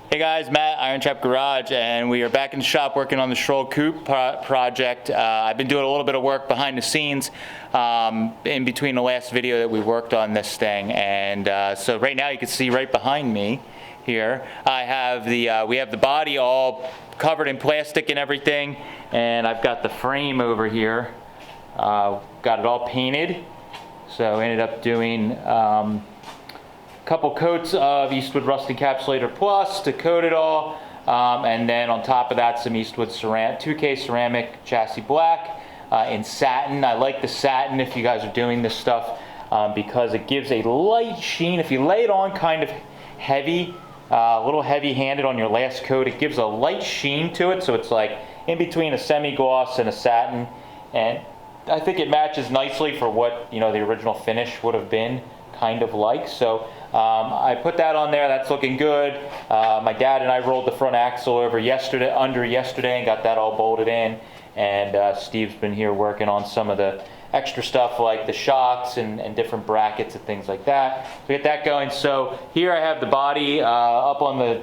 Hey guys, Matt, IronTrap Garage, and we are back in the shop working on the Schroll Coupe project. I've been doing a little bit of work behind the scenes in between the last video that we worked on this thing, and so right now you can see right behind me here, I have we have the body all covered in plastic and everything, and I've got the frame over here, got it all painted, so I ended up doing couple coats of Eastwood Rust Encapsulator Plus to coat it all, and then on top of that some Eastwood 2K ceramic chassis black in satin. I like the satin if you guys are doing this stuff because it gives a light sheen. If you lay it on kind of heavy, a little heavy handed on your last coat, it gives a light sheen to it, so it's like in between a semi-gloss and a satin, and I think it matches nicely for what the original finish would have been kind of like. So I put that on there. That's looking good. My dad and I rolled the front axle over yesterday and got that all bolted in, and Steve's been here working on some of the extra stuff like the shocks and different brackets and things like that. So get that going. So here I have the body up on the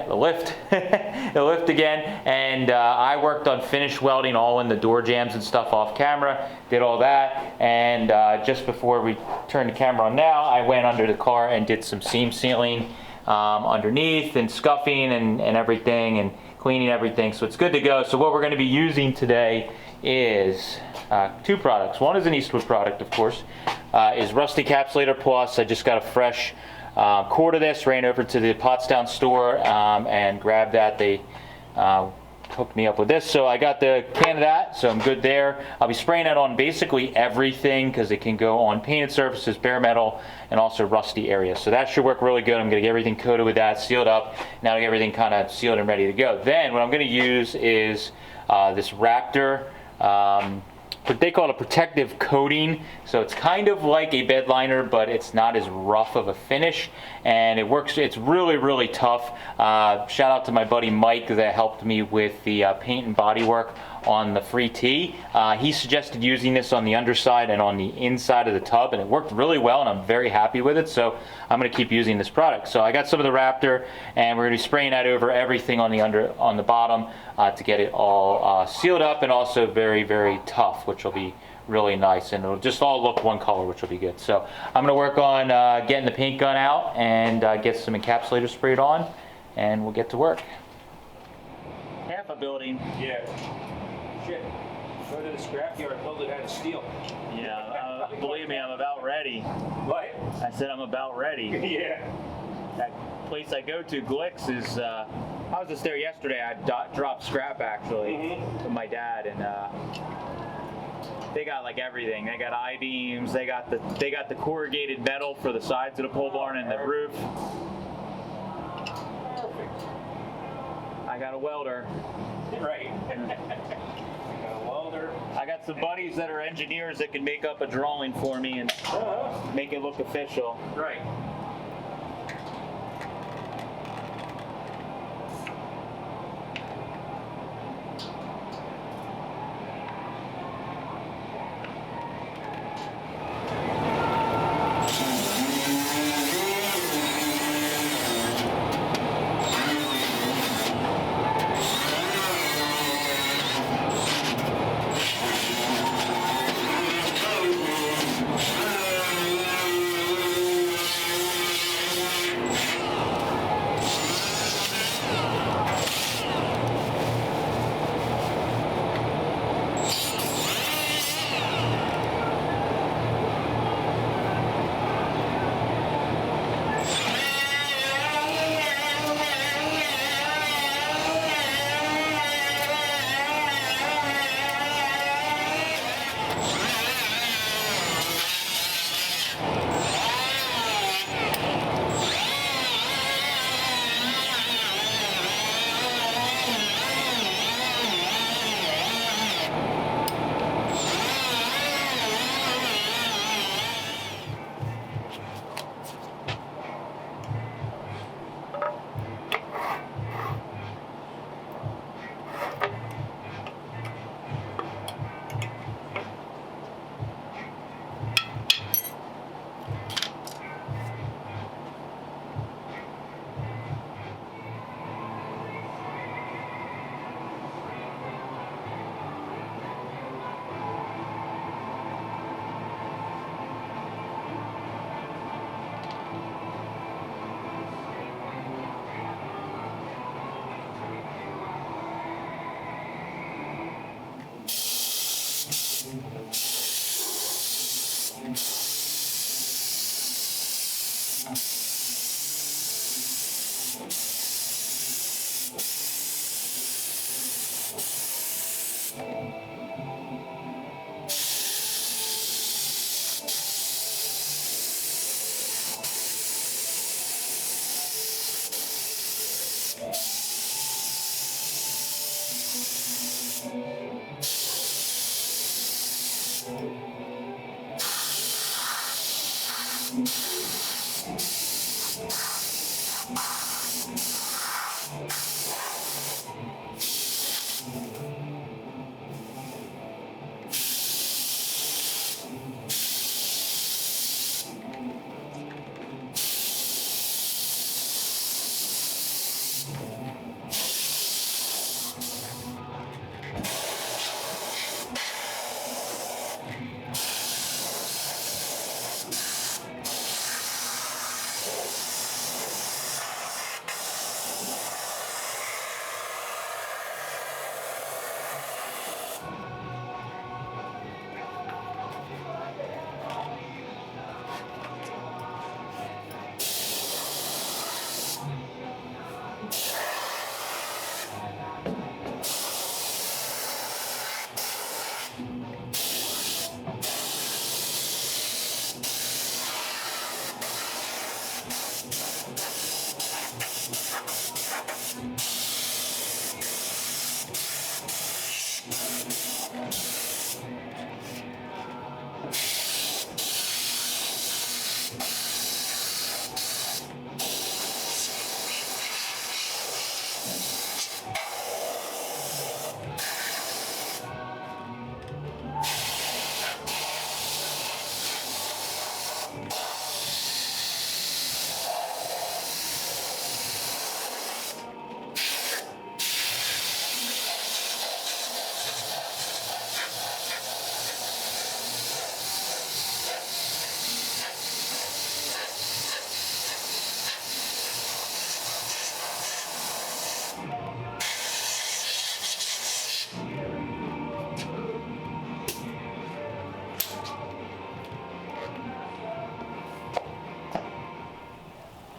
the lift, the lift again, and I worked on finish welding all in the door jambs and stuff off camera, did all that, and just before we turn the camera on now, I went under the car and did some seam sealing underneath and scuffing and everything and cleaning everything, so it's good to go. So what we're going to be using today is two products. One is an Eastwood product, of course, is Rust Encapsulator Plus. I just got a fresh quart of this, ran over to the Pottstown store and grabbed that. They hooked me up with this, so I got the can of that, so I'm good there. I'll be spraying that on basically everything because it can go on painted surfaces, bare metal, and also rusty areas. So that should work really good. I'm going to get everything coated with that, sealed up. Now I get everything kind of sealed and ready to go. Then what I'm going to use is this Raptor. But they call it a protective coating, so it's kind of like a bed liner, but it's not as rough of a finish, and it works. It's really tough. Shout out to my buddy Mike that helped me with the paint and body work on the free tee. He suggested using this on the underside and on the inside of the tub, and it worked really well, and I'm very happy with it, so I'm going to keep using this product. So I got some of the Raptor, and we're going to be spraying that over everything on the bottom to get it all sealed up and also very tough, which will be really nice, and it'll just all look one color, which will be good. So I'm going to work on getting the paint gun out and get some encapsulator sprayed on, and we'll get to work. Half a building. Yeah. Shit. Go to the scrapyard, build it out of steel. Yeah, believe me, I'm about ready. What? I said I'm about ready. Yeah. That place I go to, Glick's, is, I was just there yesterday. I dropped scrap actually with my dad, and they got like everything. They got I-beams, they got the corrugated metal for the sides of the pole barn and the roof. Perfect. I got a welder. Right. I got some buddies that are engineers that can make up a drawing for me and make it look official. Right.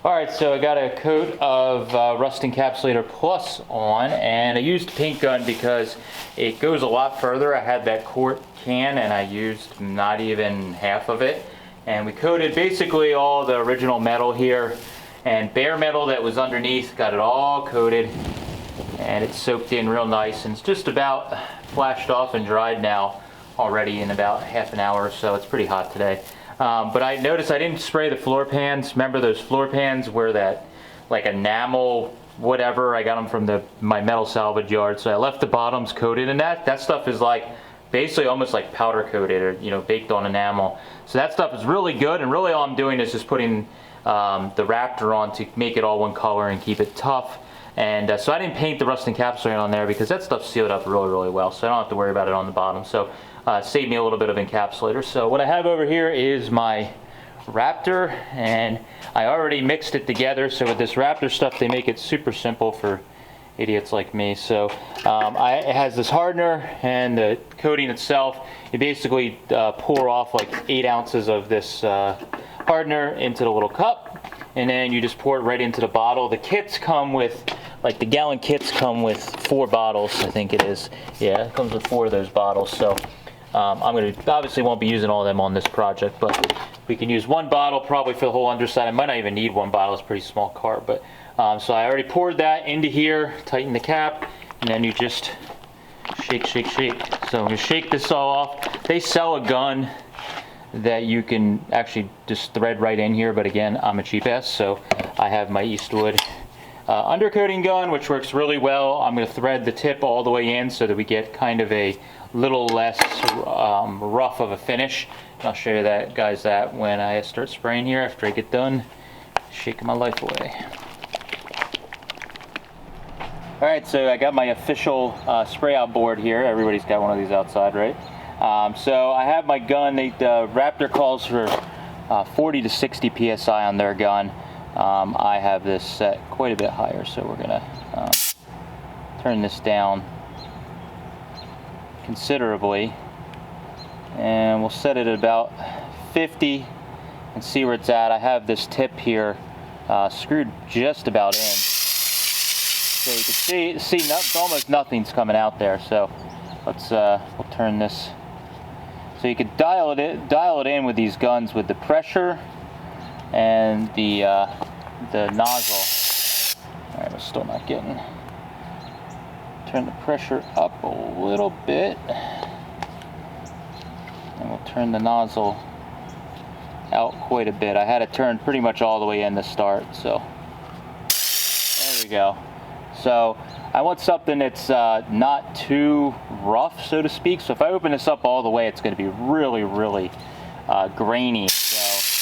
Alright, so I got a coat of Rust Encapsulator Plus on, and I used paint gun because it goes a lot further. I had that quart can and I used not even half of it. And we coated basically all the original metal here, and bare metal that was underneath, got it all coated, and it's soaked in real nice, and it's just about flashed off and dried now already in about half an hour or so. It's pretty hot today. But I noticed I didn't spray the floor pans. Remember those floor pans were that like enamel whatever? I got them from my metal salvage yard, so I left the bottoms coated, and that stuff is like basically almost like powder coated, or baked on enamel. So that stuff is really good, and really all I'm doing is just putting the Raptor on to make it all one color and keep it tough. And so I didn't paint the Rust Encapsulator on there because that stuff sealed up really well, so I don't have to worry about it on the bottom. So saved me a little bit of encapsulator. So what I have over here is my Raptor, and I already mixed it together. So with this Raptor stuff, they make it super simple for idiots like me. So it has this hardener and the coating itself. You basically pour off like 8 ounces of this hardener into the little cup, and then you just pour it right into the bottle. The kits come with, like the gallon kits come with 4 bottles, I think it is. Yeah, it comes with 4 of those bottles. So I'm going to, obviously won't be using all of them on this project, but we can use 1 bottle probably for the whole underside. I might not even need 1 bottle, it's a pretty small cart. But so I already poured that into here, tighten the cap, and then you just shake. So I'm going to shake this all off. They sell a gun that you can actually just thread right in here, but again, I'm a cheap ass, so I have my Eastwood undercoating gun, which works really well. I'm going to thread the tip all the way in so that we get kind of a little less rough of a finish. And I'll show you that, guys, that when I start spraying here after I get done shaking my life away. Alright, so I got my official spray out board here. Everybody's got one of these outside, right? So I have my gun. The Raptor calls for 40 to 60 psi on their gun. I have this set quite a bit higher, so we're gonna turn this down considerably, and we'll set it at about 50, and see where it's at. I have this tip here screwed just about in. So you can see almost nothing's coming out there. So let's we'll turn this. So you could dial it in with these guns with the pressure and the nozzle. All right, we're still not getting. Turn the pressure up a little bit, and we'll turn the nozzle out quite a bit. I had it turned pretty much all the way in to start, so there we go. So I want something that's not too rough, so to speak. So if I open this up all the way, it's going to be really, really grainy. So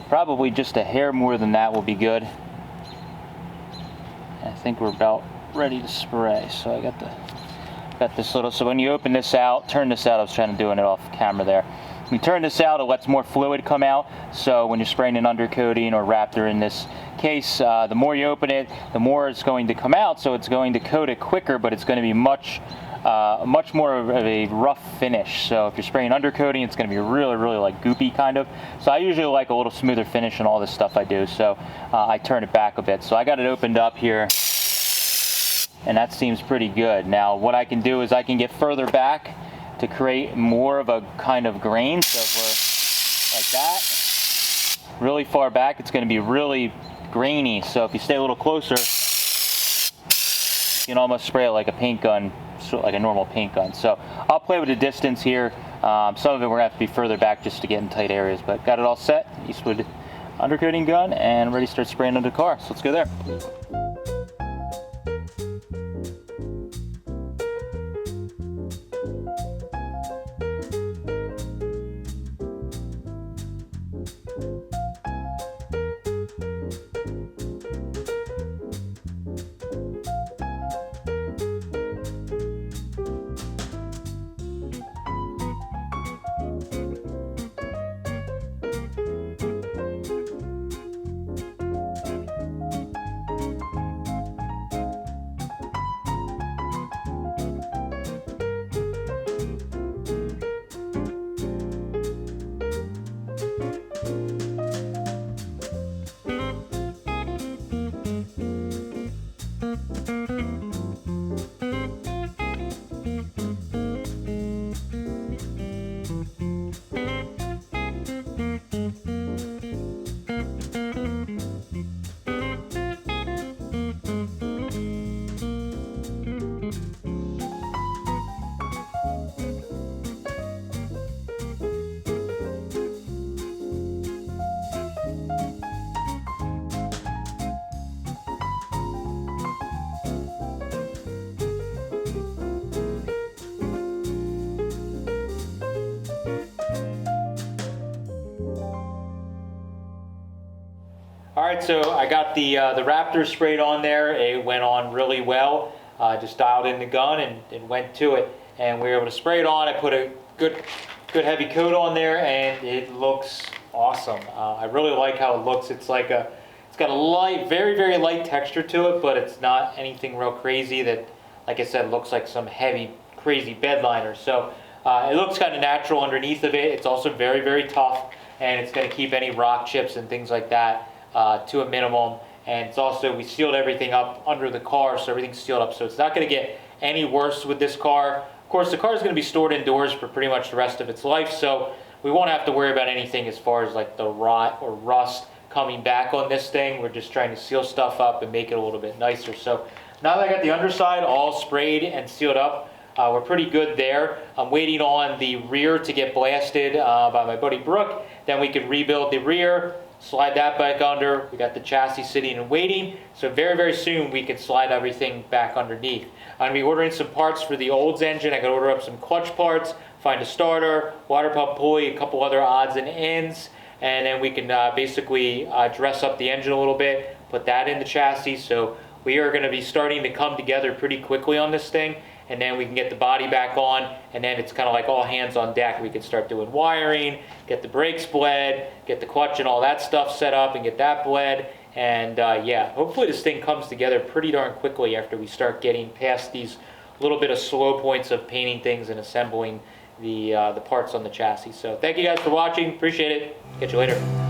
probably just a hair more than that will be good. I think we're about ready to spray. So I got this little. So when you open this out, turn this out. I was trying to do it off camera there. When you turn this out, it lets more fluid come out. So when you're spraying an undercoating or Raptor in this case, the more you open it, the more it's going to come out. So it's going to coat it quicker, but it's going to be much more of a rough finish. So if you're spraying undercoating, it's going to be really, really like goopy kind of. So I usually like a little smoother finish in all this stuff I do. So I turn it back a bit. So I got it opened up here, and that seems pretty good. Now what I can do is I can get further back to create more of a kind of grain. So if we're like that, really far back, it's going to be really grainy. So if you stay a little closer, you can almost spray it like a paint gun, like a normal paint gun. So I'll play with the distance here. Some of it we're going to have to be further back just to get in tight areas, but got it all set. Eastwood undercoating gun and ready to start spraying under the car. So let's go there. All right, so I got the Raptor sprayed on there. It went on really well. Just dialed in the gun and went to it, and we were able to spray it on. I put a good heavy coat on there, and it looks awesome. I really like how it looks. It's like it's got a light, very, very light texture to it, but it's not anything real crazy that, like I said, looks like some heavy, crazy bed liner. So it looks kind of natural underneath of it. It's also very, very tough, and it's going to keep any rock chips and things like that to a minimum. And it's also, we sealed everything up under the car, so everything's sealed up, so it's not going to get any worse with this car. Of course, the car is going to be stored indoors for pretty much the rest of its life, so we won't have to worry about anything as far as like the rot or rust coming back on this thing. We're just trying to seal stuff up and make it a little bit nicer. So now that I got the underside all sprayed and sealed up, we're pretty good there. I'm waiting on the rear to get blasted by my buddy Brooke. Then we can rebuild the rear, slide that back under. We got the chassis sitting and waiting. So very, very soon we can slide everything back underneath. I'm going to be ordering some parts for the Olds engine. I got to order up some clutch parts, find a starter, water pump pulley, a couple other odds and ends. And then we can basically dress up the engine a little bit, put that in the chassis. So we are going to be starting to come together pretty quickly on this thing. And then we can get the body back on, and then it's kind of like all hands on deck. We can start doing wiring, get the brakes bled, get the clutch and all that stuff set up and get that bled. And yeah, hopefully this thing comes together pretty darn quickly after we start getting past these little bit of slow points of painting things and assembling the parts on the chassis. So thank you guys for watching. Appreciate it. Catch you later.